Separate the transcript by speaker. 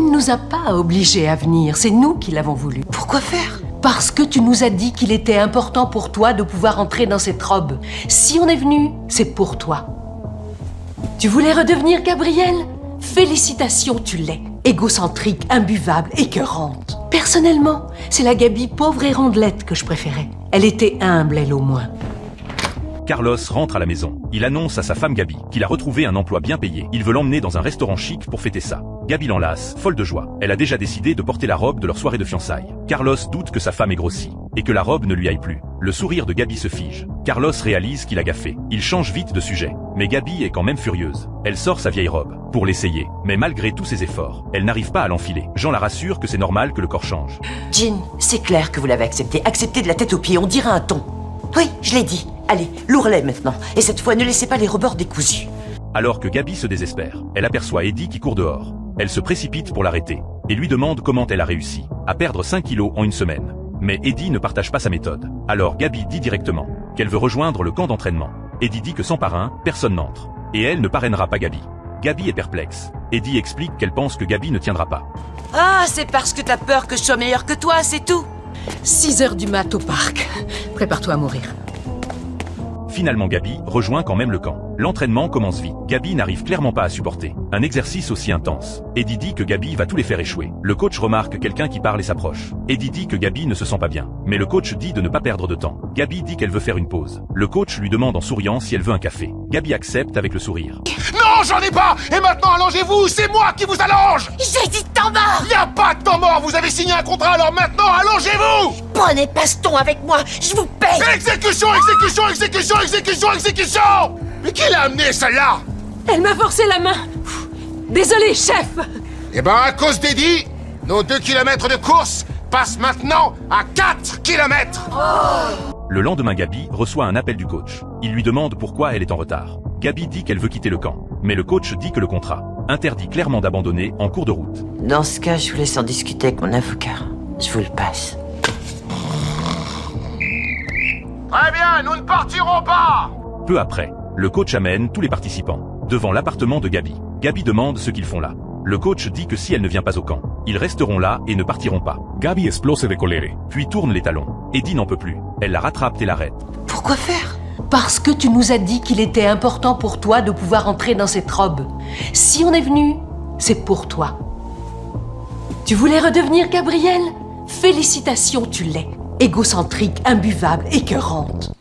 Speaker 1: Il ne nous a pas obligés à venir, c'est nous qui l'avons voulu.
Speaker 2: Pourquoi faire?
Speaker 1: Parce que tu nous as dit qu'il était important pour toi de pouvoir entrer dans cette robe. Si on est venu, c'est pour toi. Tu voulais redevenir Gabrielle? Félicitations, tu l'es. Égocentrique, imbuvable, écœurante. Personnellement, c'est la Gabi pauvre et rondelette que je préférais. Elle était humble, elle au moins.
Speaker 3: Carlos rentre à la maison. Il annonce à sa femme Gabi qu'il a retrouvé un emploi bien payé. Il veut l'emmener dans un restaurant chic pour fêter ça. Gabi l'enlace, folle de joie. Elle a déjà décidé de porter la robe de leur soirée de fiançailles. Carlos doute que sa femme ait grossi et que la robe ne lui aille plus. Le sourire de Gabi se fige. Carlos réalise qu'il a gaffé. Il change vite de sujet. Mais Gabi est quand même furieuse. Elle sort sa vieille robe pour l'essayer. Mais malgré tous ses efforts, elle n'arrive pas à l'enfiler. Jean la rassure que c'est normal que le corps change.
Speaker 2: Jean, c'est clair que vous l'avez accepté. Accepté de la tête aux pieds, on dirait un ton. Oui, je l'ai dit. Allez, lourd-les maintenant. Et cette fois, ne laissez pas les rebords décousus.
Speaker 3: Alors que Gabi se désespère, elle aperçoit Eddie qui court dehors. Elle se précipite pour l'arrêter et lui demande comment elle a réussi à perdre 5 kilos en une semaine. Mais Eddie ne partage pas sa méthode. Alors Gabi dit directement qu'elle veut rejoindre le camp d'entraînement. Eddie dit que sans parrain, personne n'entre. Et elle ne parrainera pas Gabi. Gabi est perplexe. Eddie explique qu'elle pense que Gabi ne tiendra pas.
Speaker 2: Ah, c'est parce que t'as peur que je sois meilleur que toi, c'est tout.
Speaker 1: 6 heures du mat au parc. Prépare-toi à mourir.
Speaker 3: Finalement Gabi rejoint quand même le camp. L'entraînement commence vite. Gabi n'arrive clairement pas à supporter un exercice aussi intense. Eddie dit que Gabi va tous les faire échouer. Le coach remarque quelqu'un qui parle et s'approche. Eddie dit que Gabi ne se sent pas bien. Mais le coach dit de ne pas perdre de temps. Gabi dit qu'elle veut faire une pause. Le coach lui demande en souriant si elle veut un café. Gabi accepte avec le sourire.
Speaker 4: Non, j'en ai pas! Et maintenant, allongez-vous! C'est moi qui vous allonge!
Speaker 2: J'ai dit temps mort!
Speaker 4: Y a pas de temps mort! Vous avez signé un contrat, alors maintenant, allongez-vous!
Speaker 2: Prenez baston avec moi, je vous paye!
Speaker 4: Exécution, exécution, exécution, exécution, exécution! Mais qui l'a amené, celle-là?
Speaker 1: Elle m'a forcé la main. Désolé, chef.
Speaker 4: Eh ben, à cause d'Eddie, nos 2 kilomètres de course passent maintenant à 4 kilomètres!
Speaker 3: Le lendemain Gabi reçoit un appel du coach. Il lui demande pourquoi elle est en retard. Gabi dit qu'elle veut quitter le camp. Mais le coach dit que le contrat interdit clairement d'abandonner en cours de route.
Speaker 2: Dans ce cas, je vous laisse en discuter avec mon avocat. Je vous le passe.
Speaker 4: Très bien, nous ne partirons pas!
Speaker 3: Peu après, le coach amène tous les participants devant l'appartement de Gabi. Gabi demande ce qu'ils font là. Le coach dit que si elle ne vient pas au camp, ils resteront là et ne partiront pas. Gabi explose de colère, puis tourne les talons. Eddie n'en peut plus. Elle la rattrape et l'arrête.
Speaker 2: Pourquoi faire?
Speaker 1: Parce que tu nous as dit qu'il était important pour toi de pouvoir entrer dans cette robe. Si on est venu, c'est pour toi. Tu voulais redevenir Gabrielle? Félicitations, tu l'es. Égocentrique, imbuvable, écœurante.